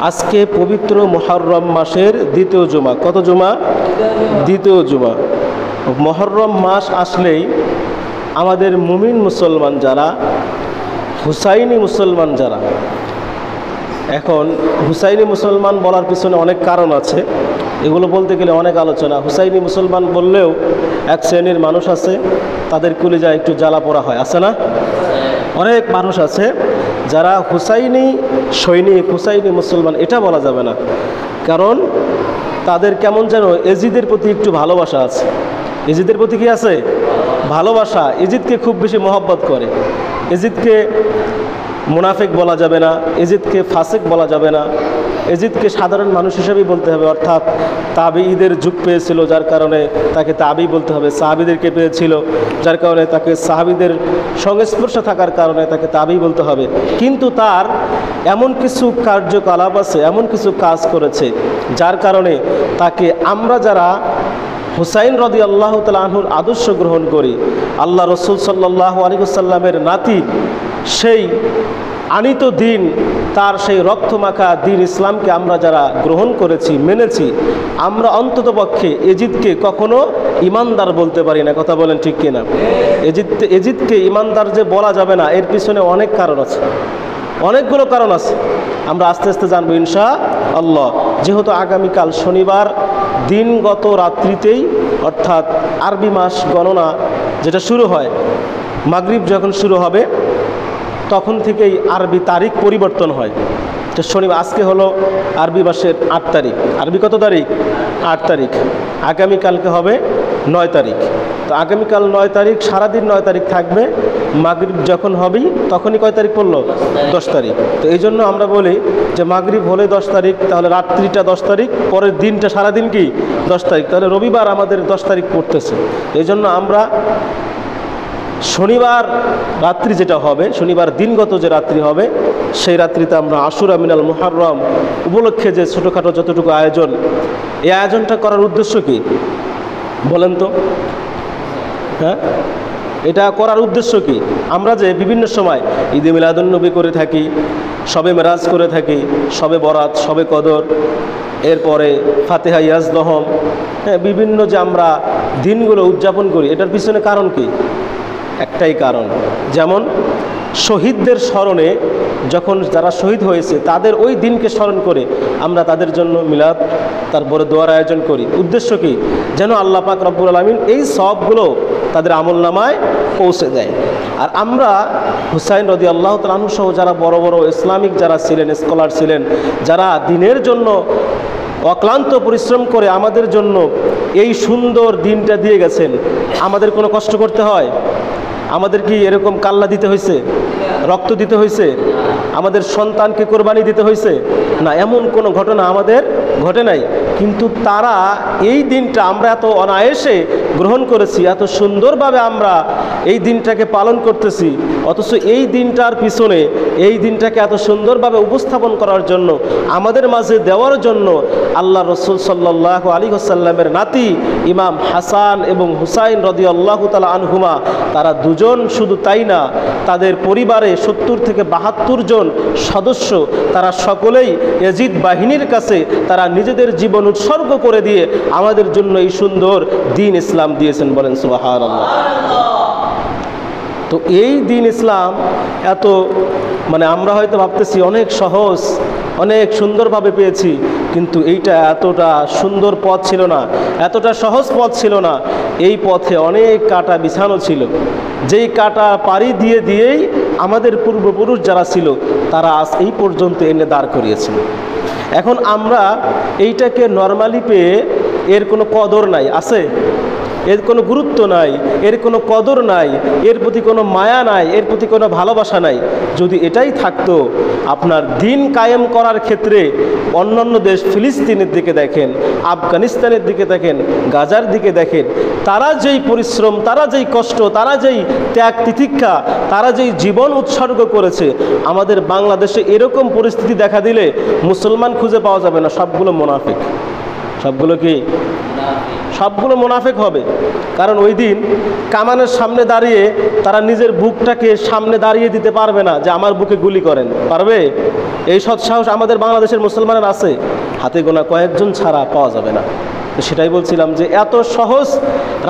আজকে পবিত্র মুহররম মাসের দ্বিতীয় জুমা। কত জুমা? দ্বিতীয় জুমা। মুহররম মাস আসলেই আমাদের মুমিন মুসলমান যারা, হুসাইনি মুসলমান যারা, এখন হুসাইনি মুসলমান বলার পিছনে অনেক কারণ আছে, এগুলো বলতে গেলে অনেক আলোচনা। হুসাইনি মুসলমান বললেও এক শ্রেণীর মানুষ আছে তাদের কলিজায় একটু জ্বালা পোড়া হয়, আছে না? অনেক মানুষ আছে যারা হুসাইনি সৈনিক, হুসাইনি মুসলমান এটা বলা যাবে না, কারণ তাদের কেমন যেন এজিদের প্রতি একটু ভালোবাসা আছে। এজিদের প্রতি কি আছে? ভালোবাসা। এজিদকে খুব বেশি মহব্বত করে। এজিদকে মুনাফিক বলা যাবে না, এজিদকে ফাসিক বলা যাবে না, এজিদকে সাধারণ মানুষ হিসেবেই বলতে হবে, অর্থাৎ তাবিঈদের যুগ পেয়েছিল যার কারণে তাকে তাবিঈ বলতে হবে। সাহাবীদেরকে পেয়েছিল যার কারণে তাকে সাহাবীদের সংস্পর্শে থাকার কারণে তাকে তাবিঈ বলতে হবে। কিন্তু তার এমন কিছু কার্যকলাপ আছে, এমন কিছু কাজ করেছে যার কারণে তাকে আমরা যারা হুসাইন রাদিয়াল্লাহু তাআলা আনহুর আদর্শ গ্রহণ করি, আল্লাহ রসুল সাল্লাল্লাহু আলাইহি ওয়াসাল্লামের নাতি, সেই আনিত দিন, তার সেই রক্তমাখা দিন ইসলামকে আমরা যারা গ্রহণ করেছি, মেনেছি, আমরা অন্ততপক্ষে এজিদকে কখনো ইমানদার বলতে পারি না। কথা বলেন ঠিক কিনা? এজিদকে ইমানদার যে বলা যাবে না, এর পিছনে অনেক কারণ আছে, অনেকগুলো কারণ আছে। আমরা আস্তে আস্তে জানবো ইনশাআল্লাহ। যেহেতু আগামীকাল শনিবার দিনগত রাত্রিতেই, অর্থাৎ আরবি মাস গণনা যেটা শুরু হয়, মাগরিব যখন শুরু হবে তখন থেকেই আরবি তারিখ পরিবর্তন হয়। তো শনিবার আজকে হলো আরবি মাসের 8 তারিখ। আরবি কত তারিখ? 8 তারিখ। আগামীকালকে হবে 9 তারিখ। তো আগামীকাল 9 তারিখ, সারাদিন 9 তারিখ থাকবে। মাগরিব যখন হবেই তখনই কয় তারিখ পড়লো? 10 তারিখ। তো এই জন্য আমরা বলি যে মাগরিব হলে 10 তারিখ, তাহলে রাত্রিটা 10 তারিখ, পরের দিনটা সারাদিন কি 10 তারিখ, তাহলে রবিবার আমাদের 10 তারিখ পড়তেছে। এই জন্য আমরা শনিবার রাত্রি যেটা হবে, শনিবার দিনগত যে রাত্রি হবে, সেই রাত্রিতে আমরা আশুরা মিনাল মুহররম উপলক্ষে যে ছোটোখাটো যতটুকু আয়োজন, এই আয়োজনটা করার উদ্দেশ্য কি বলেন তো? হ্যাঁ, এটা করার উদ্দেশ্য কি? আমরা যে বিভিন্ন সময় ঈদে মিলাদুন্নবী করে থাকি, শবে মেরাজ করে থাকি, শবে বরাত, শবে কদর, এরপরে ফাতিহা ইয়াজদহম, হ্যাঁ, বিভিন্ন যে আমরা দিনগুলো উদযাপন করি, এটার পিছনে কারণ কি? একটাই কারণ, যেমন শহীদদের স্মরণে, যখন যারা শহীদ হয়েছে তাদের ওই দিনকে স্মরণ করে আমরা তাদের জন্য মিলাদ, তারপরে দোয়ার আয়োজন করি। উদ্দেশ্য কি? যেন আল্লাহ পাক রব্বুল আলামিন এই সবগুলো তাদের আমলনামায় পৌঁছে দেয়। আর আমরা হুসাইন রাদিয়াল্লাহু তাআলা আনহু সহ যারা বড় বড় ইসলামিক যারা ছিলেন, স্কলার ছিলেন, যারা দিনের জন্য অক্লান্ত পরিশ্রম করে আমাদের জন্য এই সুন্দর দিনটা দিয়ে গেছেন, আমাদের কোনো কষ্ট করতে হয়? আমাদের কি এরকম কাল্লা দিতে হয়েছে, রক্ত দিতে হয়েছে, আমাদের সন্তানকে কোরবানি দিতে হয়েছে? না, এমন কোনো ঘটনা আমাদের ঘটে নাই। কিন্তু তারা এই দিনটা আমরা এত অনায়াসে গ্রহণ করেছি, এত সুন্দরভাবে আমরা এই দিনটাকে পালন করতেছি, অথচ এই দিনটার পিছনে, এই দিনটাকে এত সুন্দরভাবে উপস্থাপন করার জন্য, আমাদের মাঝে দেওয়ার জন্য আল্লাহ রসুল সাল্লাল্লাহু আলাইহি ওয়াসাল্লামের নাতি ইমাম হাসান এবং হুসাইন রাদিয়াল্লাহু তাআলা আনহুমা, তারা দুজন, শুধু তাই না, তাদের পরিবারে 70 থেকে 72 জন সদস্য, তারা সকলেই ইয়াজিদ বাহিনীর কাছে তারা নিজেদের জীবন উৎসর্গ করে দিয়ে আমাদের জন্য এই সুন্দর দিন ইসলাম দিয়েছেন। বলেন সুবহানাল্লাহ। তো এই দিন ইসলাম এত, মানে আমরা হয়তো ভাবতেছি অনেক সহজ, অনেক সুন্দরভাবে পেয়েছি, কিন্তু এইটা এতটা সুন্দর পথ ছিল না, এতটা সহজ পথ ছিল না। এই পথে অনেক কাঁটা বিছানো ছিল, যেই কাঁটা পাড়ি দিয়ে দিয়েই আমাদের পূর্বপুরুষ যারা ছিল তারা আজ এই পর্যন্ত এনে দাঁড় করিয়েছিল। এখন আমরা এইটাকে নর্মালি পেয়ে এর কোনো কদর নাই, আছে? এর কোনো গুরুত্ব নাই, এর কোনো কদর নাই, এর প্রতি কোনো মায়া নাই, এর প্রতি কোনো ভালোবাসা নাই। যদি এটাই থাকতো, আপনার দিন কায়েম করার ক্ষেত্রে অন্যান্য দেশ, ফিলিস্তিনের দিকে দেখেন, আফগানিস্তানের দিকে দেখেন, গাজার দিকে দেখেন, তারা যেই পরিশ্রম, তারা যেই কষ্ট, তারা যেই ত্যাগ তিতিক্ষা, তারা যেই জীবন উৎসর্গ করেছে, আমাদের বাংলাদেশে এরকম পরিস্থিতি দেখা দিলে মুসলমান খুঁজে পাওয়া যাবে না, সবগুলো মুনাফিক। সবগুলো কি? সবগুলো মুনাফিক হবে। কারণ ওই দিন কামানের সামনে দাঁড়িয়ে তারা নিজের বুকটাকে সামনে দাঁড়িয়ে দিতে পারবে না যে আমার বুকে গুলি করেন, পারবে? এই সৎসাহস আমাদের বাংলাদেশের মুসলমানের আছে, হাতে গোনা কয়েকজন ছাড়া পাওয়া যাবে না। তো সেটাই বলছিলাম যে এত সহজ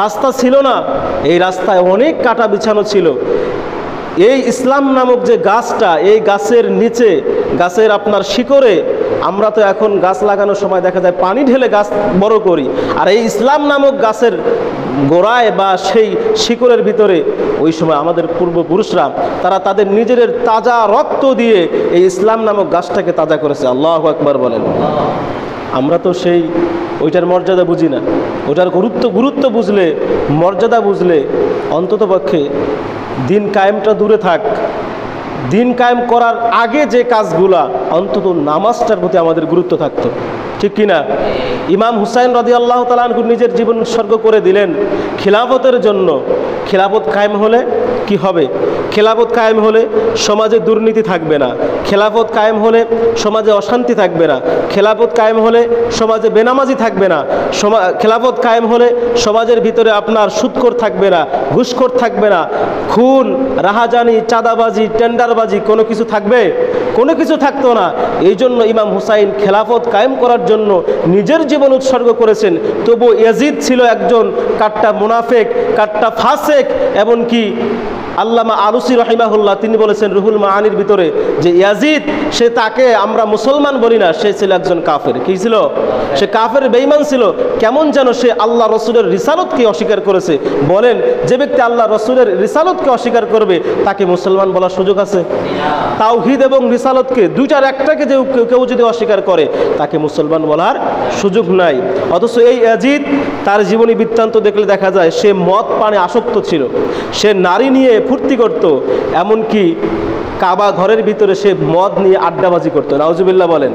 রাস্তা ছিল না, এই রাস্তায় অনেক কাটা বিছানো ছিল। এই ইসলাম নামক যে গাছটা, এই গাছের নিচে, গাছের আপনার শিকড়ে, আমরা তো এখন গাছ লাগানোর সময় দেখা যায় পানি ঢেলে গাছ বড় করি, আর এই ইসলাম নামক গাছের গোড়ায় বা সেই শিকড়ের ভিতরে ওই সময় আমাদের পূর্বপুরুষরা তারা তাদের নিজেদের তাজা রক্ত দিয়ে এই ইসলাম নামক গাছটাকে তাজা করেছে। আল্লাহু আকবার বলেন। আমরা তো সেই ওইটার মর্যাদা বুঝি না। ওটার গুরুত্ব বুঝলে, মর্যাদা বুঝলে অন্ততপক্ষে দিন কায়েমটা দূরে থাক, দিন কায়েম করার আগে যে কাজগুলা, অন্তত নামাজটার প্রতি আমাদের গুরুত্ব থাকতো, ঠিক কিনা? ইমাম হুসাইন রাদিয়াল্লাহু তাআলা আনহু নিজের জীবন উৎসর্গ করে দিলেন খিলাফতের জন্য। খিলাফত কায়েম হলে কি হবে? খেলাফত কায়েম হলে সমাজে দুর্নীতি থাকবে না, খেলাফত কায়েম হলে সমাজে অশান্তি থাকবে না, খেলাফত কায়েম হলে সমাজে বেনামাজি থাকবে না, খেলাফত কায়েম হলে সমাজের ভিতরে আপনার সুদখোর থাকবে না, ঘুষখোর থাকবে না, খুন, রাহাজানি, চাঁদাবাজি, টেন্ডারবাজি কোনো কিছু থাকবে? কোনো কিছু থাকতো না। এই জন্য ইমাম হুসাইন খেলাফত কায়েম করার জন্য নিজের জীবন উৎসর্গ করেছেন। তবু ইয়াজিদ ছিল একজন কাট্টা মুনাফিক, কাট্টা ফাসেক। এমনকি আল্লামা আলুসি রাহিমাহুল্লাহ তিনি বলেছেন রুহুল মাআনির ভিতরে যে ইয়াজিদ, সে তাকে আমরা মুসলমান বলি না, সে ছিল একজন কাফের। কি ছিল? সে কাফের, বেঈমান ছিল। কেমন যেন সে আল্লাহ রসুলের রিসালতকে অস্বীকার করেছে। বলেন, যে ব্যক্তি আল্লাহ রসুলের রিসালতকে অস্বীকার করবে তাকে মুসলমান বলার সুযোগ আছে? তাওহীদ এবং রিসালতকে, দুইটার একটাকে যে কেউ যদি অস্বীকার করে তাকে মুসলমান বলার সুযোগ নাই। অথচ এই ইয়াজিদ, তার জীবনী বৃত্তান্ত দেখলে দেখা যায় সে মদ পানে আসক্ত ছিল, সে নারী নিয়ে ফুর্তি করত, এমনকি কাবা ঘরের ভিতরে সে মদ নিয়ে আড্ডাবাজি করতো। নাউজুবিল্লাহ বলেন।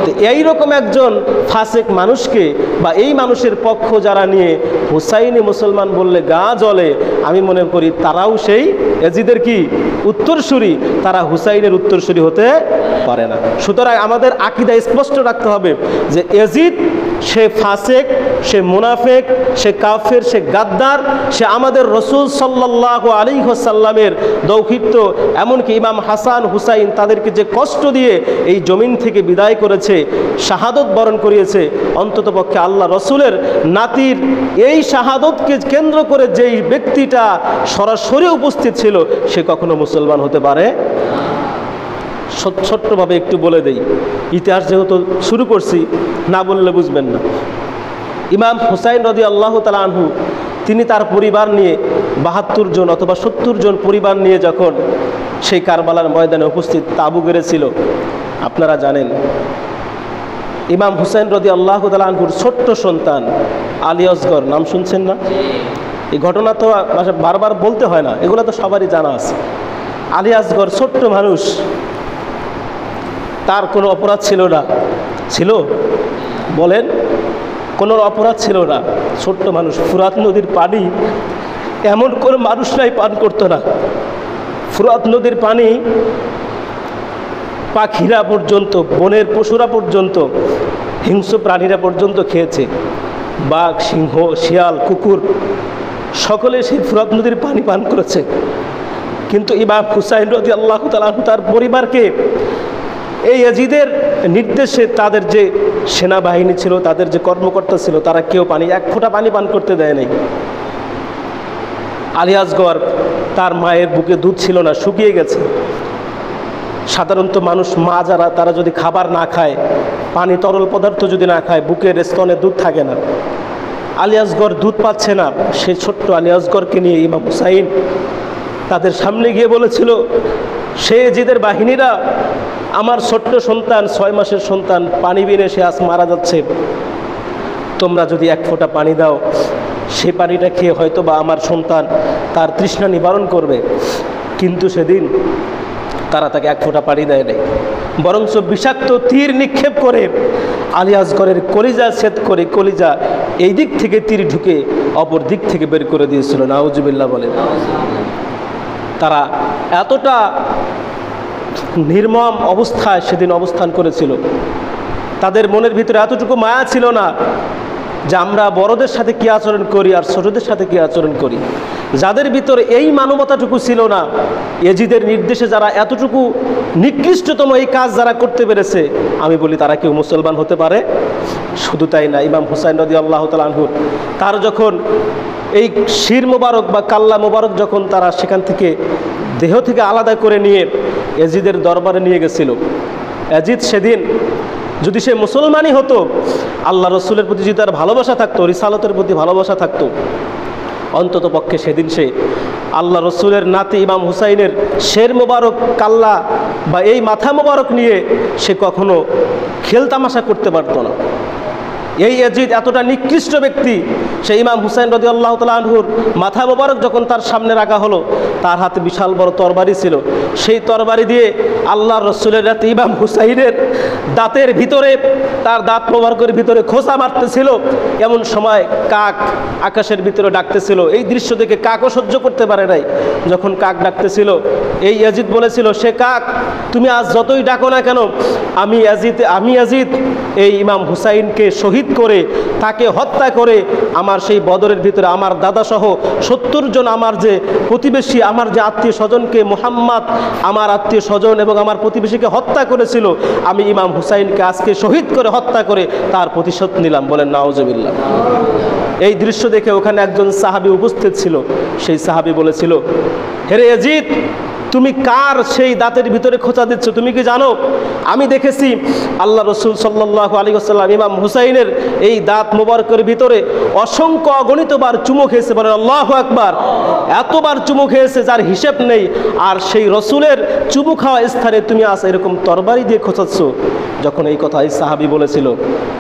তো এইরকম একজন ফাসেক মানুষকে বা এই মানুষের পক্ষ যারা নিয়ে হুসাইনি মুসলমান বললে গা জ্বলে, আমি মনে করি তারাও সেই ইয়াজিদের কি উত্তরসূরি, তারা হুসাইনের উত্তরসূরি হতে পারে না। সুতরাং আমাদের আকীদা স্পষ্ট রাখতে হবে যে ইয়াজিদ সে ফাসেক, সে মুনাফিক, সে কাফের, সে গাদ্দার, সে আমাদের রসুল সাল্লাল্লাহু আলাইহি ওয়াসাল্লামের দৌহিত্র। এমনকি ইমাম হাসান হুসাইন তাদেরকে যে কষ্ট দিয়ে এই জমিন থেকে বিদায় করেছে, শাহাদত বরণ করিয়েছে, অন্ততপক্ষে আল্লাহ রসুলের নাতির এই শাহাদতকে কেন্দ্র করে যেই ব্যক্তিটা সরাসরি উপস্থিত ছিল সে কখনো মুসলমান হতে পারে? ছোট্টভাবে একটু বলে দেই, ইতিহাস যেহেতু শুরু করছি, না বললে বুঝবেন না। ইমাম হুসাইন রাদিয়াল্লাহু তাআলা আনহু তিনি তার পরিবার নিয়ে ৭২ জন অথবা ৭০ জন পরিবার নিয়ে যখন সেই কারবালার ময়দানে উপস্থিত তাঁবু গেড়েছিল, আপনারা জানেন ইমাম হুসাইন রাদিয়াল্লাহু তাআলা আনহুর ছোট্ট সন্তান আলী আসগর, নাম শুনছেন না? এই ঘটনা তো বারবার বলতে হয় না, এগুলো তো সবারই জানা আছে। আলী আসগর ছোট্ট মানুষ, তার কোনো অপরাধ ছিল না। ছিল? বলেন, কোনো অপরাধ ছিল না। ছোট্ট মানুষ, ফুরাত নদীর পানি এমন কোনো মানুষরাই পান করতো না। ফুরাত নদীর পানি পাখিরা পর্যন্ত, বনের পশুরা পর্যন্ত, হিংস্র প্রাণীরা পর্যন্ত খেয়েছে। বাঘ, সিংহ, শিয়াল, কুকুর সকলে সেই ফুরাত নদীর পানি পান করেছে। কিন্তু ইমাম হুসাইন রাদিয়াল্লাহু তাআলা তার পরিবারকে এই ইয়াজিদের নির্দেশে তাদের যে সেনাবাহিনী ছিল, তাদের যে কর্মকর্তা ছিল, তারা কেউ এক ফোঁটা পানি পান করতে দেয় নাই। আলী আসগর, তার মায়ের বুকে দুধ ছিল না, শুকিয়ে গেছে। সাধারণত মানুষ, মা যারা, তারা যদি খাবার না খায়, পানি তরল পদার্থ যদি না খায়, বুকের স্তনে দুধ থাকে না। আলী আসগর দুধ পাচ্ছে না, সেই ছোট্ট আলী আসগরকে নিয়ে ইমাম হুসাইন তাদের সামনে গিয়ে বলেছিল, সে ইয়াজিদের বাহিনীরা আমার ছোট্ট সন্তান, 6 মাসের সন্তান পানি বিনে সে আজ মারা যাচ্ছে, তোমরা যদি এক ফোঁটা পানি দাও, সে পানিটা খেয়ে হয়তো বা আমার সন্তান তার তৃষ্ণা নিবারণ করবে। কিন্তু সেদিন তারা তাকে এক ফোঁটা পানি দেয় নাই, বরঞ্চ বিষাক্ত তীর নিক্ষেপ করে আলী আসগরের কলিজা ছেদ করে, কলিজা এই দিক থেকে তীর ঢুকে অপর দিক থেকে বের করে দিয়েছিল। নাউজুবিল্লাহ বলেন। তারা এতটা নির্মম অবস্থায় সেদিন অবস্থান করেছিল, তাদের মনের ভিতরে এতটুকু মায়া ছিল না যে আমরা বড়দের সাথে কী আচরণ করি আর ছোটদের সাথে কী আচরণ করি। যাদের ভিতরে এই মানবতাটুকু ছিল না, এজিদের নির্দেশে যারা এতটুকু নিকৃষ্টতম এই কাজ যারা করতে পেরেছে, আমি বলি তারা কেউ মুসলমান হতে পারে? শুধু তাই না, ইমাম হুসাইন রাদিয়াল্লাহু তাআলা আনহু তার যখন এই শির মোবারক বা কাল্লা মোবারক যখন তারা সেখান থেকে দেহ থেকে আলাদা করে নিয়ে এজিদের দরবারে নিয়ে গেছিল, এজিদ সেদিন যদি সে মুসলমানই হতো, আল্লাহ রসুলের প্রতি যদি তার ভালোবাসা থাকতো, রিসালতের প্রতি ভালোবাসা থাকতো, অন্তত পক্ষে সেদিন সে আল্লাহ রসুলের নাতি ইমাম হুসাইনের শের মোবারক কাল্লা বা এই মাথা মোবারক নিয়ে সে কখনো খেলতামাশা করতে পারতো না। এই এজিদ এতটা নিকৃষ্ট ব্যক্তি, সেই ইমাম হুসাইন রাদিয়াল্লাহু তাআলা আনহুর মাথা মোবারক যখন তার সামনে রাখা হলো, তার হাতে বিশাল বড় তরবারি ছিল, সেই তরবারি দিয়ে আল্লাহ রসুলের নাতি ইমাম হুসাইনের দাঁতের ভিতরে, তার দাঁত মোবারকের ভিতরে খোঁচা মারতেছিল। এমন সময় কাক আকাশের ভিতরে ডাকতেছিল। এই দৃশ্য দেখে কাকও সহ্য করতে পারে নাই। যখন কাক ডাকতেছিল, এই এজিদ বলেছিল, সে কাক তুমি আজ যতই ডাকো না কেন, আমি এজিদ এই ইমাম হুসাইনকে শহীদ করে তাকে হত্যা করে আমার সেই বদরের ভিতরে আমার দাদাসহ 70 জন আমার যে প্রতিবেশী, আমার যে আত্মীয় স্বজনকে মুহাম্মদ আমার আত্মীয় স্বজন এবং আমার প্রতিবেশীকে হত্যা করেছিল, আমি ইমাম হুসাইনকে আজকে শহীদ করে হত্যা করে তার প্রতিশোধ নিলাম। বলেন নাউজুবিল্লাহ। এই দৃশ্য দেখে ওখানে একজন সাহাবী উপস্থিত ছিল। সেই সাহাবী বলেছিল, হে ইয়াজিদ, তুমি কার সেই দাঁতের ভিতরে খোঁচা দিচ্ছ? তুমি কি জানো আমি দেখেছি আল্লাহ রসুল সাল্লাল্লাহু আলাইহি ওয়াসাল্লাম ইমাম হুসাইনের এই দাঁত মোবারকের ভিতরে অসংখ্য অগণিতবার চুমু খেয়েছে। বলে আল্লাহু আকবার। এতবার চুমু খেয়েছে যার হিসেব নেই। আর সেই রসুলের চুমু খাওয়া স্থানে তুমি আজ এরকম তরবারি দিয়ে খোঁচাচ্ছ। যখন এই কথা এই সাহাবী বলেছিল,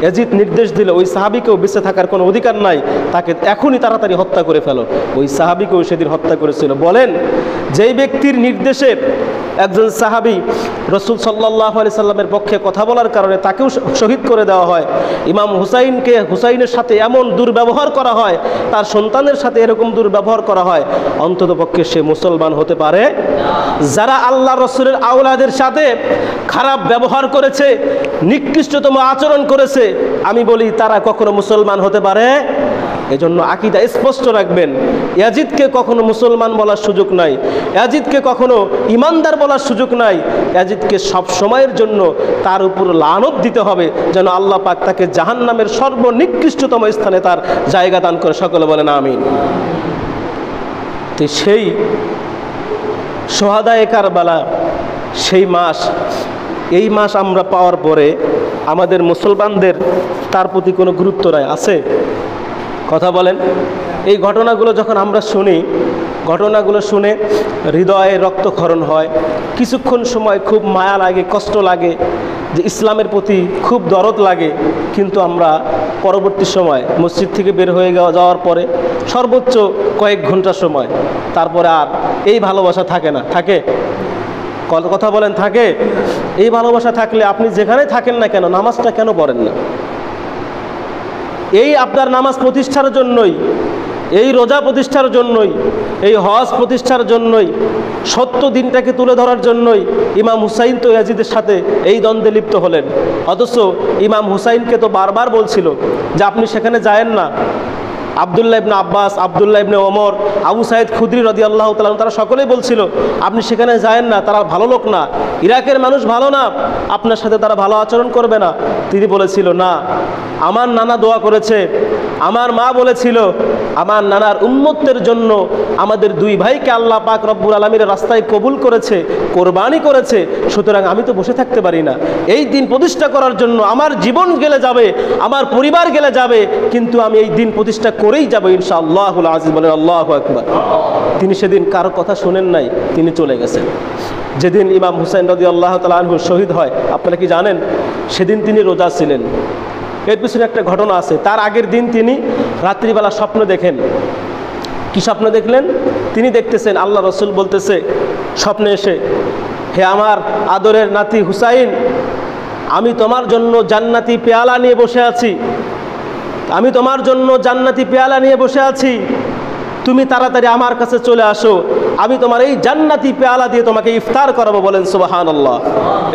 এজিদ নির্দেশ দিল ওই সাহাবীকেও বেঁচে থাকার কোনো অধিকার নাই, তাকে এখনই তাড়াতাড়ি হত্যা করে ফেলো। ওই সাহাবীকেও সেদিন হত্যা করেছিল। বলেন, যেই ব্যক্তির নির্দেশে একজন সাহাবী রসুল সাল্লাল্লাহু আলাইহি সাল্লামের পক্ষে কথা বলার কারণে তাকেও শহীদ করে দেওয়া হয়, ইমাম হুসাইনের সাথে এমন দুর্ব্যবহার করা হয়, তার সন্তানের সাথে এরকম দুর্ব্যবহার করা হয়, অন্তত পক্ষে সে মুসলমান হতে পারে? যারা আল্লাহ রসুলের আওলাদের সাথে খারাপ ব্যবহার করেছে, নিকৃষ্টতম আচরণ করেছে, আমি বলি তারা কখনো মুসলমান হতে পারে? এজন্য আকীদা স্পষ্ট রাখবেন। ইয়াজিদকে কখনো মুসলমান বলার সুযোগ নাই, ইয়াজিদকে কখনো ইমানদার বলার সুযোগ নাই। ইয়াজিদকে সব সময়ের জন্য তার উপর লানত দিতে হবে, যেন আল্লাহ পাক তাকে জাহান্নামের সর্বনিকৃষ্টতম স্থানে তার জায়গা দান করে। সকলে বলেন আমিন। তো সেই শুহাদায়ে কারবালা, সেই মাস, এই মাস আমরা পাওয়ার পরে আমাদের মুসলমানদের তার প্রতি কোনো গুরুত্ব নাই? আছে? কথা বলেন। এই ঘটনাগুলো যখন আমরা শুনি, ঘটনাগুলো শুনে হৃদয়ে রক্তক্ষরণ হয়, কিছুক্ষণ সময় খুব মায়া লাগে, কষ্ট লাগে, যে ইসলামের প্রতি খুব দরদ লাগে। কিন্তু আমরা পরবর্তী সময় মসজিদ থেকে বের হয়ে যাওয়ার পরে সর্বোচ্চ কয়েক ঘন্টা সময়, তারপরে আর এই ভালোবাসা থাকে না। থাকে? কথা বলেন, থাকে? এই ভালোবাসা থাকলে আপনি যেখানে থাকেন না কেন, নামাজটা কেন পড়েন না? এই আপনার নামাজ প্রতিষ্ঠার জন্যই, এই রোজা প্রতিষ্ঠার জন্যই, এই হজ প্রতিষ্ঠার জন্যই, সত্য দিনটাকে তুলে ধরার জন্যই ইমাম হুসাইন তো ইয়াজিদের সাথে এই দ্বন্দ্বে লিপ্ত হলেন। অথচ ইমাম হুসাইনকে তো বারবার বলছিল যে আপনি সেখানে যায়েন না। আব্দুল্লাহ ইবনে আব্বাস, আব্দুল্লাহ ইবনে ওমর, আবু সাইদ খুদরি রাদিয়াল্লাহু তাআলা তারা সকলেই বলছিল আপনি সেখানে যায়েন না, তারা ভালো লোক না, ইরাকের মানুষ ভালো না, আপনার সাথে তারা ভালো আচরণ করবে না। তিনি বলেছিল, না, আমার নানা দোয়া করেছে, আমার মা বলেছিল আমার নানার উম্মতের জন্য আমাদের দুই ভাইকে আল্লাহ পাক রব্বুল আলামিনের রাস্তায় কবুল করেছে, কোরবানি করেছে, সুতরাং আমি তো বসে থাকতে পারি না। এই দিন প্রতিষ্ঠা করার জন্য আমার জীবন গেলে যাবে, আমার পরিবার গেলে যাবে, কিন্তু আমি এই দিন প্রতিষ্ঠা করেই যাব ইনশাআল্লাহুল আজিজ। বলেন আল্লাহু আকবার। তিনি সেদিন কারো কথা শোনেন নাই, তিনি চলে গেছেন। যেদিন ইমাম হুসাইন রাদিয়াল্লাহু তাআলা আনহু শহীদ হয়, আপনারা কি জানেন সেদিন তিনি রোজা ছিলেন? এর পিছনে একটা ঘটনা আছে। তার আগের দিন তিনি রাত্রিবেলা স্বপ্ন দেখেন। কি স্বপ্ন দেখলেন? তিনি দেখতেছেন আল্লাহ রসুল বলতেছে স্বপ্নে এসে, হে আমার আদরের নাতি হুসাইন, আমি তোমার জন্য জান্নাতি পেয়ালা নিয়ে বসে আছি, আমি তোমার জন্য জান্নাতি পেয়ালা নিয়ে বসে আছি, তুমি তাড়াতাড়ি আমার কাছে চলে আসো, আমি তোমার এই জান্নাতি পেয়ালা দিয়ে তোমাকে ইফতার করাবো। বলেন সুবহানাল্লাহ।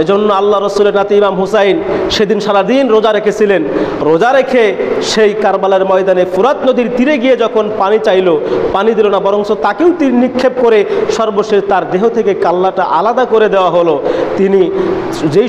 এজন্য আল্লাহ রসুলের নাতি ইমাম হুসাইন সেদিন সারাদিন রোজা রেখেছিলেন। রোজা রেখে সেই কারবালার ময়দানে ফুরাত নদীর তীরে গিয়ে যখন পানি চাইলো, পানি দিল না, বরঞ্চ তাকেও তীর নিক্ষেপ করে সর্বশেষ তার দেহ থেকে কাল্লাটা আলাদা করে দেওয়া হলো। তিনি যেই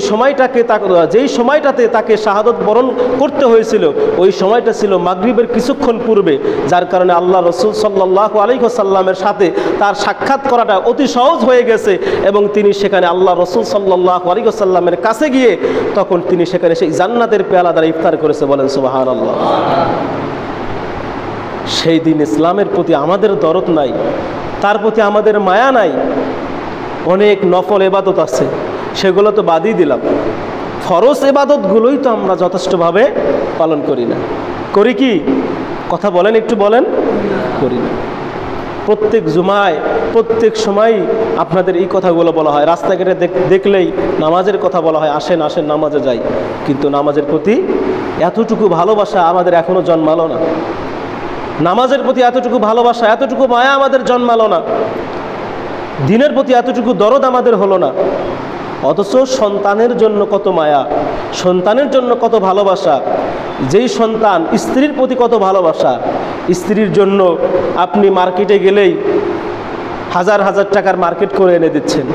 সময়টাতে তাকে শাহাদত বরণ করতে হয়েছিল, ওই সময়টা ছিল মাগরিবের কিছুক্ষণ পূর্বে, যার কারণে আল্লাহ রসুল সাল্লাল্লাহু আলাইহি ওয়াসাল্লামের সাথে তার সাক্ষাৎ করাটা অতি সহজ হয়ে গেছে। এবং তিনি সেখানে আল্লাহ রসুল সাল্লাল্লাহু আলাইহি ওয়াসাল্লামের কাছে গিয়ে তখন তিনি সেখানে সেই জান্নাতের পেয়ালা দ্বারা ইফতার করেছে। বলেন সুবহানাল্লাহ। সেই দিন ইসলামের প্রতি আমাদের দরদ নাই, তার প্রতি আমাদের মায়া নাই। অনেক নফল ইবাদত আছে, সেগুলো তো বাদই দিলাম। ফরজ ইবাদতগুলোই তো আমরা যথেষ্টভাবে পালন করি না। করি কি? কথা বলেন, একটু বলেন। করি না। প্রত্যেক জুমায় প্রত্যেক সময় আপনাদের এই কথাগুলো বলা হয়, রাস্তাঘাটে দেখলেই নামাজের কথা বলা হয়, আসেন আসেন নামাজে যাই। কিন্তু নামাজের প্রতি এতটুকু ভালোবাসা আমাদের এখনো জন্মালো না। নামাজের প্রতি এতটুকু ভালোবাসা, এতটুকু মায়া আমাদের জন্মালো না। দিনের প্রতি এতটুকু দরদ আমাদের হলো না। অথচ সন্তানের জন্য কত মায়া, সন্তানের জন্য কত ভালোবাসা। যেই সন্তান, স্ত্রীর প্রতি কত ভালোবাসা। স্ত্রীর জন্য আপনি মার্কেটে গেলেই হাজার হাজার টাকার মার্কেট করে এনে দিচ্ছেন।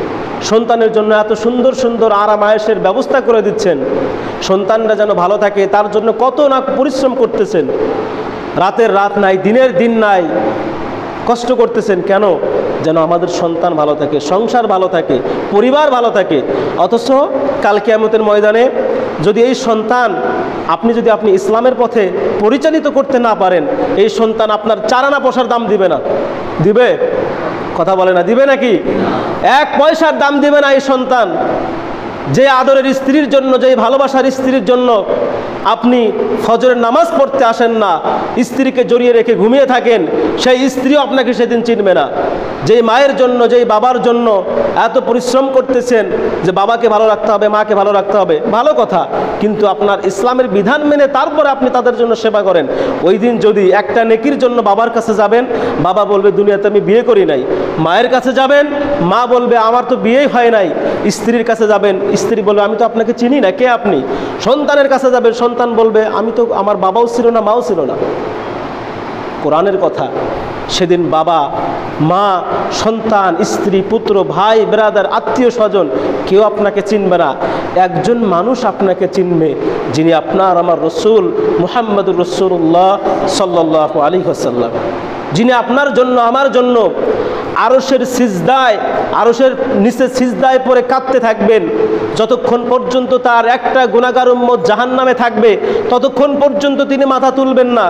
সন্তানের জন্য এত সুন্দর সুন্দর আরাম আয়েশের ব্যবস্থা করে দিচ্ছেন। সন্তানরা যেন ভালো থাকে তার জন্য কত না পরিশ্রম করতেছেন। রাতের রাত নাই, দিনের দিন নাই, কষ্ট করতেছেন। কেন? যেন আমাদের সন্তান ভালো থাকে, সংসার ভালো থাকে, পরিবার ভালো থাকে। অথচ কাল কিয়ামতের ময়দানে যদি এই সন্তান আপনি ইসলামের পথে পরিচালিত করতে না পারেন, এই সন্তান আপনার 4 আনা পয়সার দাম দিবে না। দিবে? কথা বলে না, দিবে নাকি? 1 পয়সার দাম দিবে না এই সন্তান। যে আদরের স্ত্রীর জন্য, যে ভালোবাসার স্ত্রীর জন্য আপনি ফজরের নামাজ পড়তে আসেন না, স্ত্রীকে জড়িয়ে রেখে ঘুমিয়ে থাকেন, সেই স্ত্রীও আপনাকে সেদিন চিনবে না। যেই মায়ের জন্য, যেই বাবার জন্য এত পরিশ্রম করতেছেন যে বাবাকে ভালো রাখতে হবে, মাকে ভালো রাখতে হবে, ভালো কথা, কিন্তু আপনার ইসলামের বিধান মেনে তারপরে আপনি তাদের জন্য সেবা করেন। ওই দিন যদি একটা নেকির জন্য বাবার কাছে যাবেন, বাবা বলবে দুনিয়াতে আমি বিয়ে করি নাই। মায়ের কাছে যাবেন, মা বলবে আমার তো বিয়েই হয় নাই। স্ত্রীর কাছে যাবেন, স্ত্রী বলবে আমি তো আপনাকে চিনি না, কে আপনি। সন্তানের কাছে যাবেন, সন্তান বলবে আমি তো, আমার বাবাও ছিল না, মাও ছিল না। কোরআনের কথা। সেদিন বাবা, মা, সন্তান, স্ত্রী, পুত্র, ভাই, ব্রাদার, আত্মীয় স্বজন কেউ আপনাকে চিনবে না। একজন মানুষ আপনাকে চিনবে, যিনি আপনার আমার রসুল মুহাম্মদুর রাসূলুল্লাহ সাল্লাল্লাহু আলাইহি ওয়াসাল্লাম, যিনি আপনার জন্য আমার জন্য আরশের সিজদায়, আরশের নিচে সিজদায় পড়ে কাঁদতে থাকবেন। যতক্ষণ পর্যন্ত তার একটা গুনাহগার উম্মত জাহান্নামে থাকবে ততক্ষণ পর্যন্ত তিনি মাথা তুলবেন না।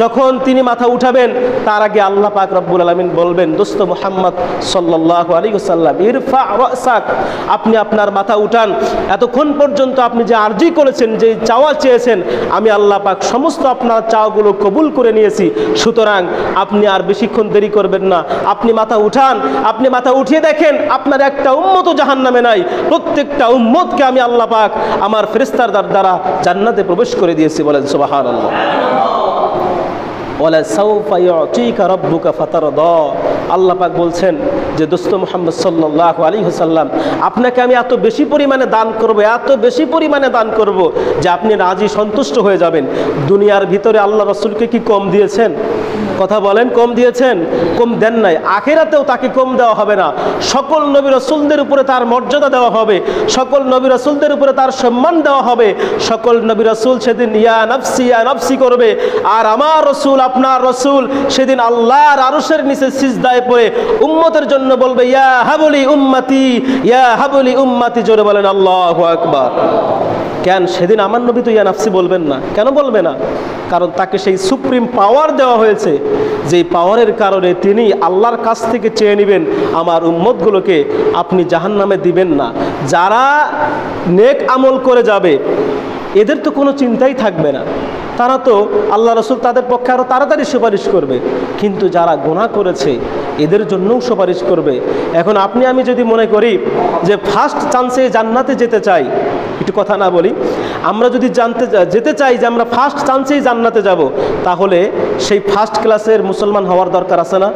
যখন তিনি মাথা উঠাবেন তার আগে আল্লাহ পাক রব্বুল আলামিন বলবেন, দোস্ত মুহাম্মদ সাল্লাল্লাহু আলাইহি ওয়াসাল্লাম, ইরফা রাসাক, আপনি আপনার মাথা উঠান। এতক্ষণ পর্যন্ত আপনি যে আরজি করেছেন, যে চাওয়া চেয়েছেন, আমি আল্লাহ পাক সমস্ত আপনার চাওয়াগুলো কবুল করে নিয়েছি। সুতরাং আপনি আর বেশিক্ষণ দেরি করবেন না, আপনি মাথা উঠান। আপনি মাথা উঠিয়ে দেখেন আপনার একটা উম্মতও জাহান্নামে নাই। প্রত্যেকটা উম্মতকে আমি আল্লাহ পাক আমার ফেরেশতার দ্বারা জান্নাতে প্রবেশ করে দিয়েছি। বলেন সুবহানাল্লাহ। ওয়ালা সাউফা ইউতিকা রাব্বুকা ফাতারদা। আল্লাহ পাক বলছেন যে দোস্ত মুহাম্মদ সাল্লাল্লাহু আলাইহি ওয়াসাল্লাম, আপনাকে আমি এত বেশি পরিমাণে দান করব, এত বেশি পরিমাণে দান করব যে আপনি রাজি সন্তুষ্ট হয়ে যাবেন। দুনিয়ার ভিতরে আল্লাহ রাসূলকে কি কম দিয়েছেন? কথা বলেন, কম দিয়েছেন? কম দেন নাই। আখিরাতেও তাকে কম দেওয়া হবে না। সকল নবী রাসূলদের উপরে তার মর্যাদা দেওয়া হবে, সকল নবী রাসূলদের উপরে তার সম্মান দেওয়া হবে। সকল নবী রাসূল সেদিন ইয়া নাফসি করবে, আর আমার রাসূল, আপনার রাসূল সেদিন আল্লাহর আরশের নিচে সিজদায় পড়ে উম্মতের জন্য বলবে, ইয়া হাবলি উম্মতি, ইয়া হাবলি উম্মতি। জোরে বলেন আল্লাহু আকবার। কেন সেদিন আমার নবী তো ইয়া নাফসি বলবেন না? কেন বলবে না? কারণ তাকে সেই সুপ্রিম পাওয়ার দেওয়া হয়েছে, যেই পাওয়ারের কারণে তিনি আল্লাহর কাছ থেকে চেয়ে নেবেন আমার উম্মতগুলোকে আপনি জাহান্নামে দিবেন না। যারা নেক আমল করে যাবে এদের তো কোনো চিন্তাই থাকবে না, তারা তো আল্লাহ রাসূল তাদের পক্ষে আরও তাড়াতাড়ি সুপারিশ করবে। কিন্তু যারা গুনাহ করেছে এদের জন্যও সুপারিশ করবে। এখন আপনি আমি যদি মনে করি যে ফার্স্ট চান্সে জান্নাতে যেতে চাই, একটু কথা না বলি, আমরা যদি যেতে চাই যে আমরা ফার্স্ট চান্সেই জান্নাতে যাব, তাহলে সেই ফার্স্ট ক্লাসের মুসলমান হওয়ার দরকার আছে না?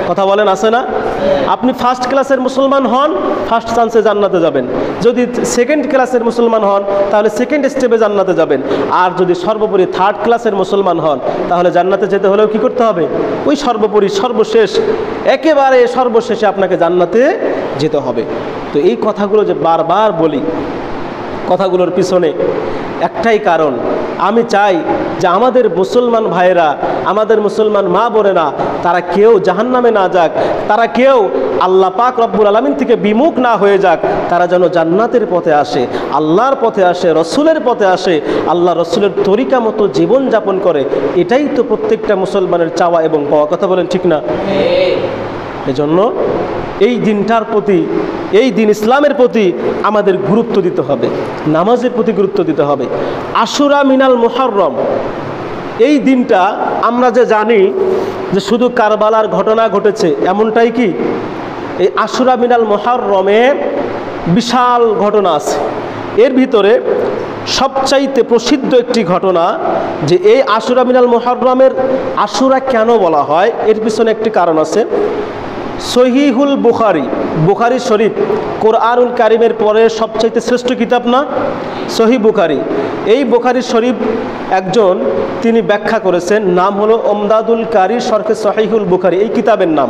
কথা বলেন, আছে না? আপনি ফার্স্ট ক্লাসের মুসলমান হন, ফার্স্ট চান্সে জান্নাতে যাবেন। যদি সেকেন্ড ক্লাসের মুসলমান হন তাহলে সেকেন্ড স্টেপে জান্নাতে যাবেন। আর যদি সর্বোপরি থার্ড ক্লাসের মুসলমান হন তাহলে জান্নাতে যেতে হলেও কি করতে হবে? ওই সর্বোপরি সর্বশেষ, একেবারে সর্বশেষে আপনাকে জান্নাতে যেতে হবে। তো এই কথাগুলো যে বারবার বলি, কথাগুলোর পিছনে একটাই কারণ, আমি চাই যে আমাদের মুসলমান ভাইয়েরা, আমাদের মুসলমান মা বোনেরা, তারা কেউ জাহান্নামে না যাক, তারা কেউ আল্লাহ পাক রব্বুল আলামিন থেকে বিমুখ না হয়ে যাক, তারা যেন জান্নাতের পথে আসে, আল্লাহর পথে আসে, রসুলের পথে আসে, আল্লাহ রসুলের তরিকা মতো জীবন যাপন করে। এটাই তো প্রত্যেকটা মুসলমানের চাওয়া এবং পাওয়া। কথা বলেন ঠিক না? এজন্য এই দিনটার প্রতি, এই দিন ইসলামের প্রতি আমাদের গুরুত্ব দিতে হবে, নামাজের প্রতি গুরুত্ব দিতে হবে। আশুরা মিনাল মুহররম, এই দিনটা আমরা যে জানি যে শুধু কারবালার ঘটনা ঘটেছে এমনটাই কি? এই আশুরা মিনাল মুহররমে বিশাল ঘটনা আছে। এর ভিতরে সবচাইতে প্রসিদ্ধ একটি ঘটনা যে এই আশুরা মিনাল মুহররমের আশুরা কেন বলা হয়, এর পিছনে একটি কারণ আছে। সহিহুল বুখারী, বুখারী শরীফ কোরআনুল কারিমের পরে সবচাইতে শ্রেষ্ঠ কিতাব না সহিহ বুখারী? এই বুখারী শরীফ একজন তিনি ব্যাখ্যা করেছেন, নাম হলো ওমদাদুল কারি শরহে সহিহুল বুখারী, এই কিতাবের নাম।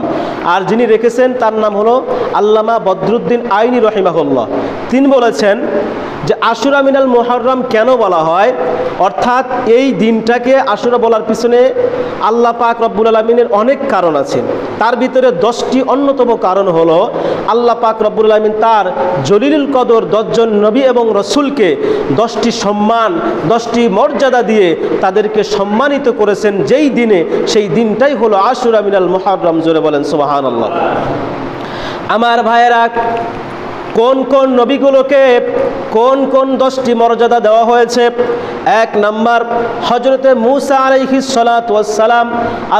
আর যিনি রেখেছেন তার নাম হলো আল্লামা বদরুদ্দিন আইনি রহিমাহুল্লাহ। তিনি বলেছেন যে আশুরা মিনাল মুহররম কেন বলা হয়, অর্থাৎ এই দিনটাকে আশুরা বলার পিছনে আল্লাহ পাক রব্বুল আলামিনের অনেক কারণ আছে। তার ভিতরে 10টি অন্যতম কারণ হলো আল্লাহ পাক রব্বুল আলামিন তার জলিলুল কদর 10 জন নবী এবং রসুলকে 10টি সম্মান, 10টি মর্যাদা দিয়ে তাদেরকে সম্মানিত করেছেন যেই দিনে, সেই দিনটাই হলো আশুরা মিনাল মুহররম। জোরে বলেন সুবহানাল্লাহ। আমার ভাইয়েরা, কোন কোন নবীগুলোকে কোন কোন 10টি মর্যাদা দেওয়া হয়েছে? 1 নাম্বার, হযরতে মূসা আলাইহিস সালাতু ওয়াস সালাম,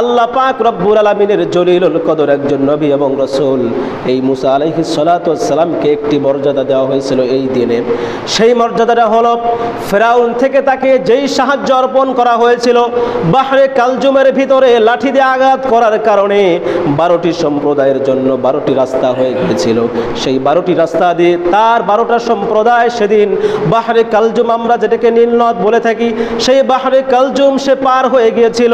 আল্লাহ পাক রব্বুল আলামিনের জলিলুল কদর একজন নবী এবং রাসূল। এই মূসা আলাইহিস সালাতু ওয়াস সালামকে একটি মর্যাদা দেওয়া হয়েছিল এই দিনে। সেই মর্যাদাটা হলো ফেরাউন থেকে তাকে যেই সাহায্য অর্পণ করা হয়েছিল, বাহরে কালজুমের ভিতরে লাঠি দিয়ে আঘাত করার কারণে 12টি সম্প্রদায়ের জন্য 12টি রাস্তা হয়ে গিয়েছিল। সেই 12টি রাস্তা দিয়ে তার 12টা সম্প্রদায় সেদিন বাহরে কালজুম, আমরা যেটাকে নীল নদ বলে থাকি, সেই বাহরে কালজুম সে পার হয়ে গিয়েছিল।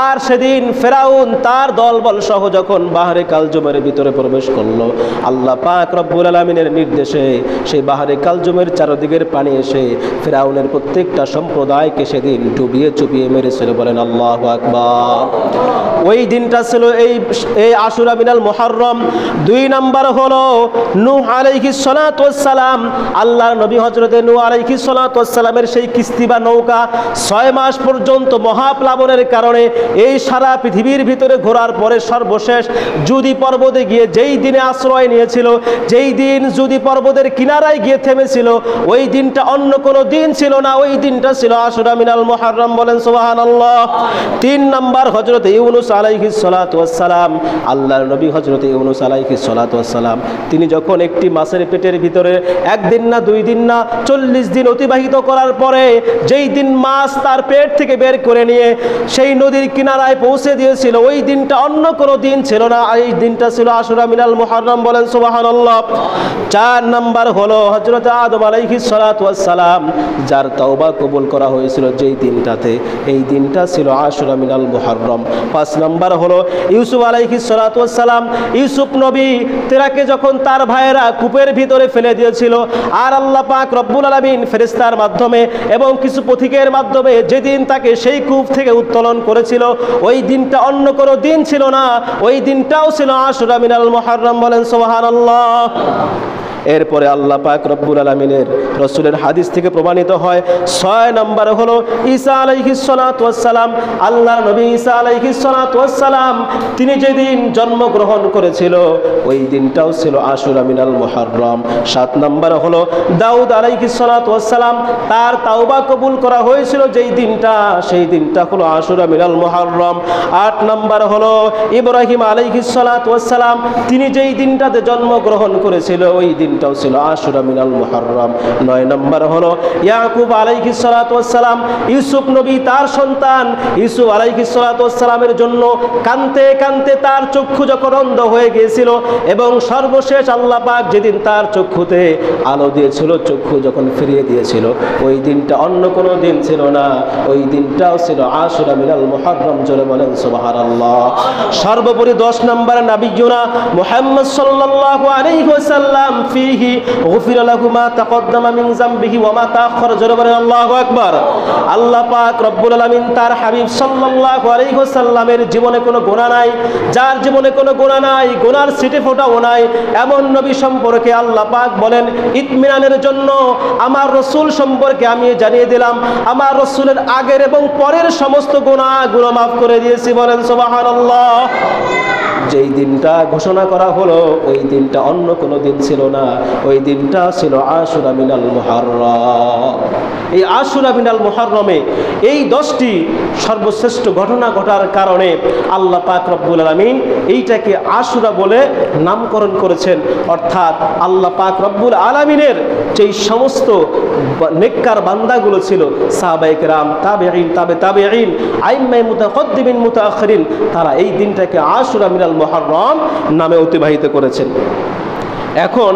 আর সেদিন ফেরাউন তার দলবল সহ যখন বাহরে কালজুমের ভিতরে প্রবেশ করলো, আল্লাহ পাক রব্বুল আলামিনের নির্দেশে সেই বাহরে কালজুমের চারদিকের পানি এসে ফেরাউনের প্রত্যেকটা সম্প্রদায়কে সেদিন ডুবিয়ে চুবিয়ে মেরেছিল। বলেন আল্লাহু আকবার। ওই দিনটা ছিল এই আশুরা মিনাল মুহররম। 2 নাম্বার হলো নূহ আলাইহিস সালাতু ওয়াস সালাম, আল্লাহর নবী হযরতে নূহ আলাইহিস সালাতু ওয়াস সালামের সেই কিস্তি বা নৌকা 6 মাস পর্যন্ত মহাপ্লাবনের কারণে এই সারা পৃথিবীর ভিতরে ঘোরার পরে সর্বশেষ জুদি পর্বতে গিয়ে যেই দিনে আশ্রয় নিয়েছিল, যেই দিন জুদি পর্বতের কিনারায় গিয়ে থেমেছিল, ওই দিনটা অন্য কোনো দিন ছিল না, ওই দিনটা ছিল আশুরা মিনাল মুহররম। বলেন সুবহানাল্লাহ। 3 নাম্বার, হযরতে ইউনূস আলাইহিস সালাতু ওয়াস সালাম, আল্লাহর নবী হযরতে ইউনূস আলাইহিস সালাতু ওয়াস সালাম, তিনি যখন একটি মাছের পেটের ভিতরে 1 দিন না 2 দিন না 40 দিন অতিবাহিত করার পরে যেই দিন মাছ তার পেট থেকে বের করে নিয়ে সেই নদীর কিনারায় পৌঁছে দিয়েছিল, ওই দিনটা অন্য কোনো দিন ছিল না, এই দিনটা ছিল আশুরা মিনাল মুহররম। বলেন সুবহানাল্লাহ। 4 নাম্বার হলো হযরত আদম আলাইহিস সালাতু ওয়াস সালাম, যার তওবা কবুল করা হয়েছিল যেই দিনটাতে, এই দিনটা ছিল আশুরা মিনাল মুহররম। 5 নাম্বার হলো ইউসুফ আলাইহিস সালাতু ওয়াস সালাম, ইউসুফ নবী তেরাকে যখন তার ভাইয়েরা কূপের ভিতরে ফেলে দিয়েছিল, আর আল্লাহ পাক রব্বুল আলামিন ফেরেশতার মাধ্যমে এবং কিছু পথিকের মাধ্যমে যেদিন তাকে সেই কূপ থেকে উত্তোলন করেছিল, ওই দিনটা অন্য কোনো দিন ছিল না, ওই দিনটাও ছিল আশুরা মিনাল মুহররম। বলেন সুবহানাল্লাহ। এরপরে আল্লাহ পাক রব্বুল আলামিনের রাসূলের হাদিস থেকে প্রমাণিত হয় 6 নাম্বার হলো ঈসা আলাইহিস সালাতু ওয়াস সালাম, আল্লাহর নবী ঈসা আলাইহিস সালাতু ওয়াস সালাম তিনি যেদিন জন্মগ্রহণ করেছিল ওই দিনটাও ছিল আশুরা মিনাল মুহররম। 7 নাম্বার হলো দাউদ আলাইহিস সালাতু ওয়াস সালাম, তার তাওবা কবুল করা হয়েছিল যেই দিনটা, সেই দিনটা হলো আশুরা মিনাল মুহররম। 8 নাম্বার হলো ইব্রাহিম আলাইহিস সালাতু ওয়াস সালাম, তিনি যেই দিনটাতে জন্মগ্রহণ করেছিল ওই দিন দিনটাও ছিল আশুরা মিনাল মুহররম। 9 নম্বর হলো ইয়াকুব আলাইহিস সালাতু ওয়াস সালাম, ইউসুফ নবী তার সন্তান ইউসুফ আলাইহিস সালাতু ওয়াস সালামের জন্য কাঁদতে কাঁদতে তার চক্ষু যখন অন্ধ হয়ে গিয়েছিল এবং সর্বশেষ আল্লাহ পাক যেদিন তার চক্ষুতে আলো দিয়েছিল, চক্ষু যখন ফিরিয়ে দিয়েছিল, ওই দিনটা অন্য কোনো দিন ছিল না, ওই দিনটাও ছিল আশুরা মিনাল মুহররম। জোরে বলেন সুবহানাল্লাহ। সর্বোপরি 10 নম্বর নবিয়ুনা মুহাম্মদ সাল্লাল্লাহু আলাইহি ওয়াসাল্লাম ফিহি গুফিরা লাহু মা তাকদ্দামা মিন যামবিহি ওয়া মা তাআখারা। জোরে বলেন আল্লাহু আকবার। আল্লাহ পাক রব্বুল আলামিন তার হাবিব সাল্লাল্লাহু আলাইহি ওয়াসাল্লামের জীবনে কোনো গুনাহ নাই, যার জীবনে কোনো গুনাহ নাই, গুনার ছিটে ফোঁটাও নাই, এমন নবী সম্পর্কে আল্লাহ পাক বলেন ইতমিনানের জন্য আমার রাসূল সম্পর্কে আমি জানিয়ে দিলাম আমার রাসূলের আগের এবং পরের সমস্ত গুনাহগুলো মাফ করে দিয়েছি। বলেন সুবহানাল্লাহ। যেই দিনটা ঘোষণা করা হলো ওই দিনটা অন্য কোনো দিন ছিল না, ওই দিনটা ছিল আশুরা মিনাল মুহররম। এই আশুরা মিনাল মুহররমে এই 10টি সর্বশ্রেষ্ঠ ঘটনা ঘটার কারণে আল্লাহ পাক রব্বুল আলামিন এইটাকে আশুরা বলে নামকরণ করেছেন। অর্থাৎ আল্লাহ পাক রব্বুল আলামিনের যেই সমস্ত নেককার বান্দাগুলো ছিল, সাহাবায়ে কেরাম, তাবেঈন, তাবেঈন, আইম্মায়ে মুতাকদ্দিমিন, মুতাআখিরিন, তারা এই দিনটাকে আশুরা মিনাল মুহররম নামে অতিবাহিত করেছেন। এখন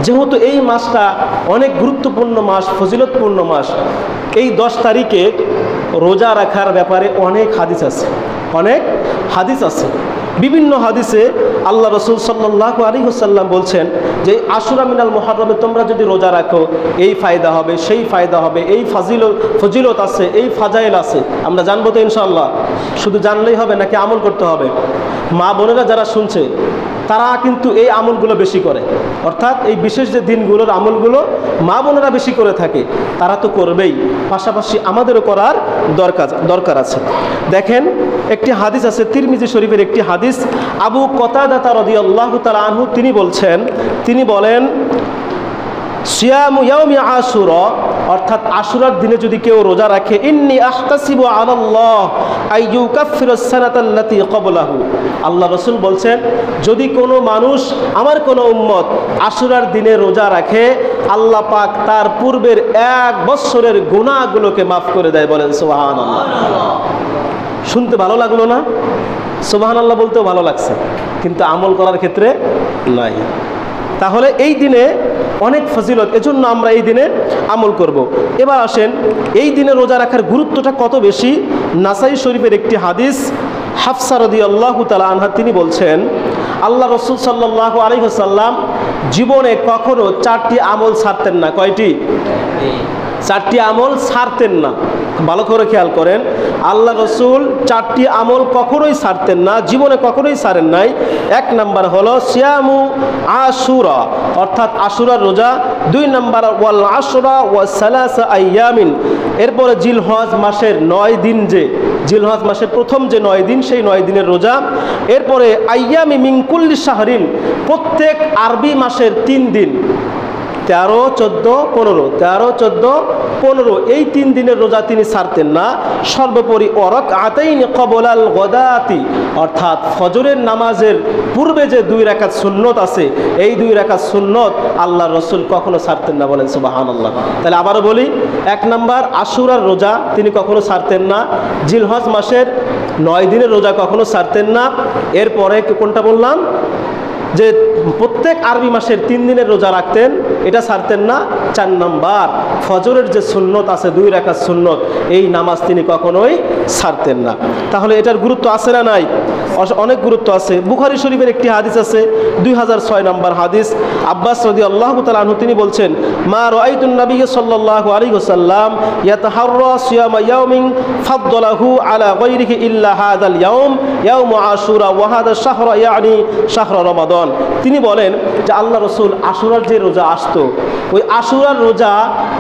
যেহেতু এই মাসটা অনেক গুরুত্বপূর্ণ মাস, ফজিলতপূর্ণ মাস, এই 10 তারিখে রোজা রাখার ব্যাপারে অনেক হাদিস আছে। বিভিন্ন হাদিসে আল্লাহ রাসূল সাল্লাল্লাহু আলাইহি ওয়াসাল্লাম বলছেন যে আশুরা মিনাল মুহররমে তোমরা যদি রোজা রাখো এই ফায়দা হবে, সেই ফায়দা হবে, এই ফজিলত আছে, এই ফাজাইল আছে। আমরা জানবো তো ইনশাআল্লাহ? শুধু জানলেই হবে নাকি আমল করতে হবে? মা বোনেরা যারা শুনছে তারা কিন্তু এই আমলগুলো বেশি করে, অর্থাৎ এই বিশেষ যে দিনগুলোর আমলগুলো মা বোনেরা বেশি করে থাকে, তারা তো করবেই, পাশাপাশি আমাদেরও করার দরকার আছে। দেখেন একটি হাদিস আছে, তিরমিজি শরীফের একটি হাদিস, আবু কতাদা রাদিয়াল্লাহু তাআলা আনহু তিনি বলেন সিয়ামু ইয়াউমি আশুরা, অর্থাৎ আশুরার দিনে যদি কেউ রোজা রাখে, ইন্নী আহতাসিবু আলাল্লাহ আইয়ুকাফিরাস সানাতাল্লাতী ক্বাবলাহু। আল্লাহ রাসূল বলছেন যদি কোনো মানুষ, আমার কোনো উম্মত আশুরার দিনে রোজা রাখে, আল্লাহ পাক তার পূর্বের 1 বছরের গুনাহগুলোকে মাফ করে দেয়। বলেন সুবহানাল্লাহ। শুনতে ভালো লাগলো না? সুবহানাল্লাহ বলতেও ভালো লাগছে, কিন্তু আমল করার ক্ষেত্রে নাই। তাহলে এই দিনে অনেক ফজিলত, এজন্য আমরা এই দিনে আমল করব। এবার আসেন এই দিনে রোজা রাখার গুরুত্বটা কত বেশি। নাসাই শরীফের একটি হাদিস, হাফসা রাদিয়াল্লাহু তাআলা আনহা তিনি বলছেন আল্লাহ রাসূল সাল্লাল্লাহু আলাইহি ওয়াসাল্লাম জীবনে কখনো 4টি আমল ছাড়তেন না। কয়টি? 4টি আমল ছাড়তেন না। ভালো করে খেয়াল করেন, আল্লাহ রাসূল 4টি আমল কখনোই ছাড়তেন না, জীবনে কখনোই ছাড়েন নাই। 1 নাম্বার হলো সিয়ামু আশুরা, অর্থাৎ আশুরার রোজা। 2 নাম্বার ওয়াল আশরা ওয়া সালাসা আইয়ামিন, এরপরে জিলহজ মাসের 9 দিন, যে জিলহজ মাসের প্রথম যে 9 দিন, সেই 9 দিনের রোজা। এরপরে আইয়ামি মিন কুল্লি শাহরিন, প্রত্যেক আরবি মাসের 3 দিন, 13, 14, 15, 13, 14, 15, এই 3 দিনের রোজা তিনি ছাড়তেন না। সর্বোপরি ওয়ারাকআতাইনি ক্বাবলাল গাদাতি, অর্থাৎ ফজরের নামাজের পূর্বে যে 2 রাকাত সুন্নত আছে, এই 2 রাকাত সুন্নত আল্লাহর রাসূল কখনো ছাড়তেন না। বলেন সুবহানাল্লাহ। তাহলে আবারও বলি, 1 নাম্বার আশুরার রোজা তিনি কখনো ছাড়তেন না, জিলহজ মাসের 9 দিনের রোজা কখনো ছাড়তেন না। এরপরে কোনটা বললাম, যে প্রত্যেক আরবি মাসের 3 দিনের রোজা রাখতেন, এটা ছাড়তেন না। 4 নাম্বার ফজরের যে সুন্নত আছে 2 রাকাত সুন্নত, এই নামাজ তিনি কখনোই ছাড়তেন না। তাহলে এটার গুরুত্ব আছে না নাই? অনেক গুরুত্ব আছে। বুখারী শরীফের একটি হাদিস আছে, 2006 নম্বর হাদিস, আব্বাস রাদিয়াল্লাহু তাআলা আনহু তিনি বলছেন মা রাআইতুন নবী সাল্লাল্লাহু আলাইহি ওয়াসাল্লাম ইয়াতাহাররা সিয়ামা ইয়াউমিন ফাদদালাহু আলা গায়রিহি ইল্লা হাযাল ইয়াউম ইয়াউম আশুরা ওয়া হাযা শাহর ইয়ানি শাহর রমাদান। তিনি বলেন যে আল্লাহ রাসূল আশুরার যে রোজা আসতো, ওই আশুরার রোজা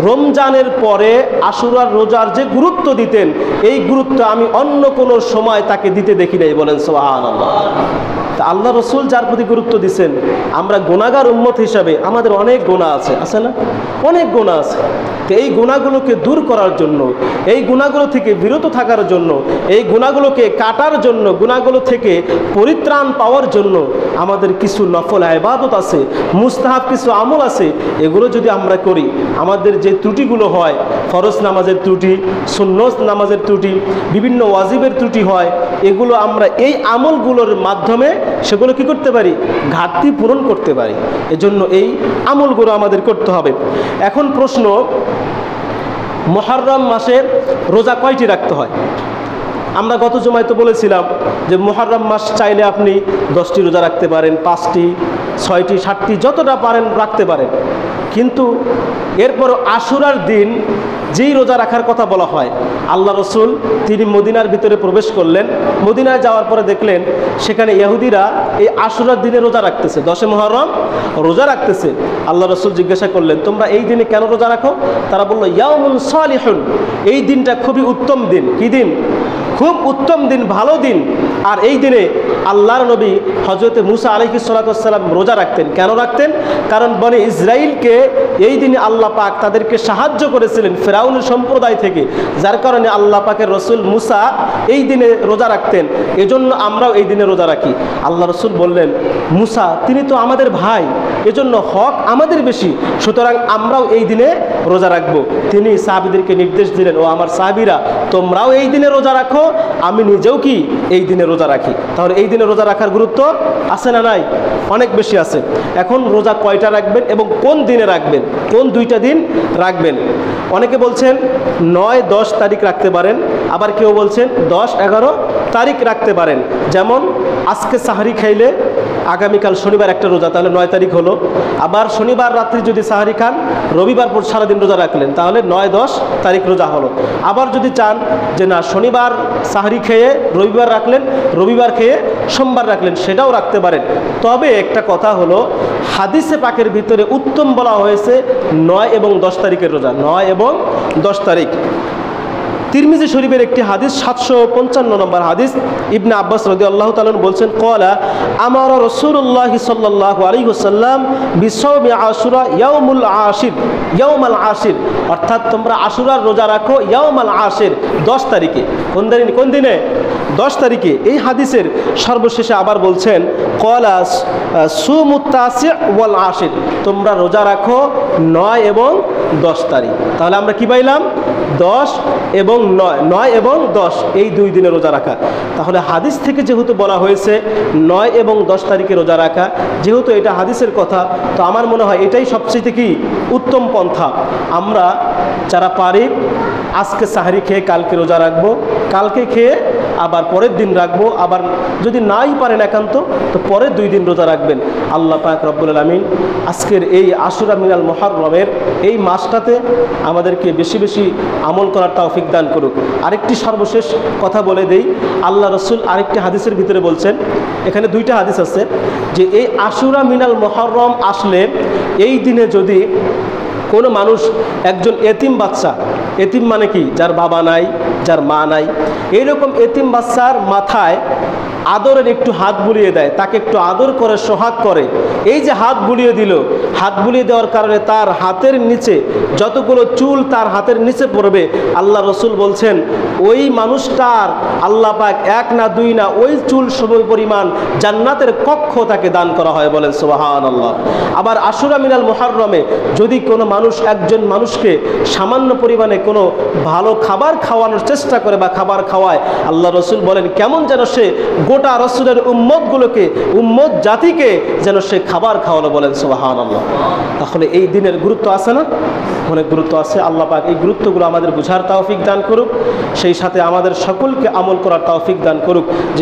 রমজানের পরে আশুরার রোজার যে গুরুত্ব দিতেন, এই গুরুত্ব আমি অন্য কোনো সময় তাকে দিতে দেখি নাই। বলেন সুবহানাল্লাহ। তা আল্লাহ রসুল যার প্রতি গুরুত্ব দিচ্ছেন, আমরা গুনাহগার উম্মত হিসাবে আমাদের অনেক গুনাহ আছে না? অনেক গুনাহ আছে। তো এই গুনাহগুলোকে দূর করার জন্য, এই গুনাহগুলো থেকে বিরত থাকার জন্য, এই গুনাহগুলোকে কাটার জন্য, গুনাহগুলো থেকে পরিত্রাণ পাওয়ার জন্য আমাদের কিছু নফল ইবাদত আছে, মুস্তাহাব কিছু আমল আছে। এগুলো যদি আমরা করি, আমাদের যে ত্রুটিগুলো হয়, ফরজ নামাজের ত্রুটি, সুন্নত নামাজের ত্রুটি, বিভিন্ন ওয়াজিবের ত্রুটি হয়, এগুলো আমরা এই আমলগুলোর মাধ্যমে সেগুলো কি করতে পারি? ঘাটতি পূরণ করতে পারি। এজন্য এই আমলগুলো আমাদের করতে হবে। এখন প্রশ্ন, মুহররম মাসের রোজা কয়টি রাখতে হয়? আমরা গত জুমায় তো বলেছিলাম যে মুহররম মাস চাইলে আপনি 10টি রোজা রাখতে পারেন, 5টি, 6টি, 7টি, যতটা পারেন রাখতে পারেন। কিন্তু এরপর আশুরার দিন যেই রোজা রাখার কথা বলা হয়, আল্লাহ রসুল তিনি মদিনার ভিতরে প্রবেশ করলেন। মদিনায় যাওয়ার পরে দেখলেন সেখানে ইহুদিরা এই আশুরার দিনে রোজা রাখতেছে, 10 মুহররম রোজা রাখতেছে। আল্লাহ রসুল জিজ্ঞাসা করলেন, তোমরা এই দিনে কেন রোজা রাখো? তারা বলল, ইয়াউমুন সালিহুন, এই দিনটা খুবই উত্তম দিন। কি দিন? খুব উত্তম দিন, ভালো দিন। আর এই দিনে আল্লাহর নবী হযরত মুসা আলাইহিস সালাতু ওয়াস সালাম রোজা রাখতেন। কেন রাখতেন? কারণ বনি ইসরাইলকে এই দিনে আল্লাহ পাক তাদেরকে সাহায্য করেছিলেন ফেরাউনের সম্প্রদায় থেকে, যার কারণে আল্লাহ পাকের রসুল মুসা এই দিনে রোজা রাখতেন। এজন্য আমরাও এই দিনে রোজা রাখি। আল্লাহ রসুল বললেন, মুসা তিনি তো আমাদের ভাই, এজন্য হক আমাদের বেশি, সুতরাং আমরাও এই দিনে রোজা রাখবো। তিনি সাহাবীদেরকে নির্দেশ দিলেন, ও আমার সাহাবীরা তোমরাও এই দিনে রোজা রাখো, আমি নিজেও কি এই দিনে রোজা রাখি। তাহলে এই দিনে রোজা রাখার গুরুত্ব আছে না নাই? অনেক বেশি আছে। এখন রোজা কয়টা রাখবেন এবং কোন দিনে রাখবেন, কোন 2টা দিন রাখবেন? অনেকে বলছেন 9-10 তারিখ রাখতে পারেন, আবার কেউ বলছেন 10-11 তারিখ রাখতে পারেন। যেমন আজকে সাহারি খাইলে আগামীকাল শনিবার একটা রোজা, তাহলে 9 তারিখ হলো। আবার শনিবার রাত্রি যদি সাহারি খান, রবিবার পর সারাদিন রোজা রাখলেন, তাহলে 9-10 তারিখ রোজা হলো। আবার যদি চান যে না শনিবার সাহারি খেয়ে রবিবার রাখলেন, রবিবার খেয়ে সোমবার রাখলেন, সেটাও রাখতে পারেন। তবে একটা কথা হলো, হাদিসে পাকের ভিতরে উত্তম বলা হয়েছে 9 এবং 10 তারিখের রোজা, 9 এবং 10 তারিখ। তিরমিজি শরীফের একটি হাদিস, 755 নম্বর হাদিস, ইবনে আব্বাস রাদিয়াল্লাহু তাআলা বলছেন, ক্বালা আমারা রাসূলুল্লাহ সাল্লাল্লাহু আলাইহি ওয়াসাল্লাম বিসাওমি আশুরা ইয়াউমুল আশির, ইয়াউমাল আশির, অর্থাৎ তোমরা আশুরার রোজা রাখো ইয়াউমাল আশির, 10 তারিখে। কোন দিনে? 10 তারিখে। এই হাদিসের সর্বশেষে আবার বলছেন, ক্বালা সুমুত তাসি ওয়াল আশির, তোমরা রোজা রাখো 9 এবং 10 তারিখ। তাহলে আমরা কি পাইলাম? 10 এবং 9 এবং 10 এই 2 দিনে রোজা রাখা। তাহলে হাদিস থেকে যেহেতু বলা হয়েছে 9 এবং 10 তারিখে রোজা রাখা, যেহেতু এটা হাদিসের কথা, তো আমার মনে হয় এটাই সবচেয়ে কি উত্তম পন্থা। আমরা যারা পারি আজকে সাহারি খেয়ে কালকে রোজা রাখবো, কালকে খেয়ে আবার পরের দিন রাখবো, আবার যদি নাই পারেন একান্ত তো পরের 2 দিন রোজা রাখবেন। আল্লাহ পাক রব্বুল আলামিন আজকের এই আশুরা মিনাল মুহররমের এই মাসটাতে আমাদেরকে বেশি বেশি আমল করার তৌফিক দান করুক। আরেকটি সর্বশেষ কথা বলে দেই, আল্লাহ রসুল আরেকটি হাদিসের ভিতরে বলছেন, এখানে 2টা হাদিস আছে, যে এই আশুরা মিনাল মুহররম আসলে এই দিনে যদি কোনো মানুষ, একজন এতিম বাচ্চা, এতিম মানে কি? যার বাবা নাই, যার মা নাই, এইরকম এতিম বাচ্চার মাথায় আদরের একটু হাত বুলিয়ে দেয়, তাকে একটু আদর করে সোহাগ করে। এই যে হাত বুলিয়ে দিল, হাত বুলিয়ে দেওয়ার কারণে তার হাতের নিচে যতগুলো চুল তার হাতের নিচে পড়বে, আল্লাহ রসুল বলছেন ওই মানুষটার আল্লাহ পাক 1 না 2 না, ওই চুল সম পরিমাণ জান্নাতের কক্ষ তাকে দান করা হয়। বলেন সুবহানাল্লাহ। আবার আশুরা মিনাল মুহররমে যদি কোনো মানুষ একজন মানুষকে সামান্য পরিমাণে কোনো ভালো খাবার খাওয়ানোর চেষ্টা করে বা খাবার খাওয়ায়, আল্লাহ রসুল বলেন কেমন যেন সে গোটা রসুলের উম্মতগুলোকে, উম্মত জাতিকে যেন সে খাবার খাওয়ালো। বলেন সুবহানাল্লাহ। তাহলে এই দিনের গুরুত্ব আছে না? অনেক গুরুত্ব আছে। আল্লাহ পাক এই গুরুত্বগুলো আমাদের বুঝার তৌফিক দান করুক, সেই সাথে আমাদের সকলকে আমল করার তৌফিক দান করুক। যে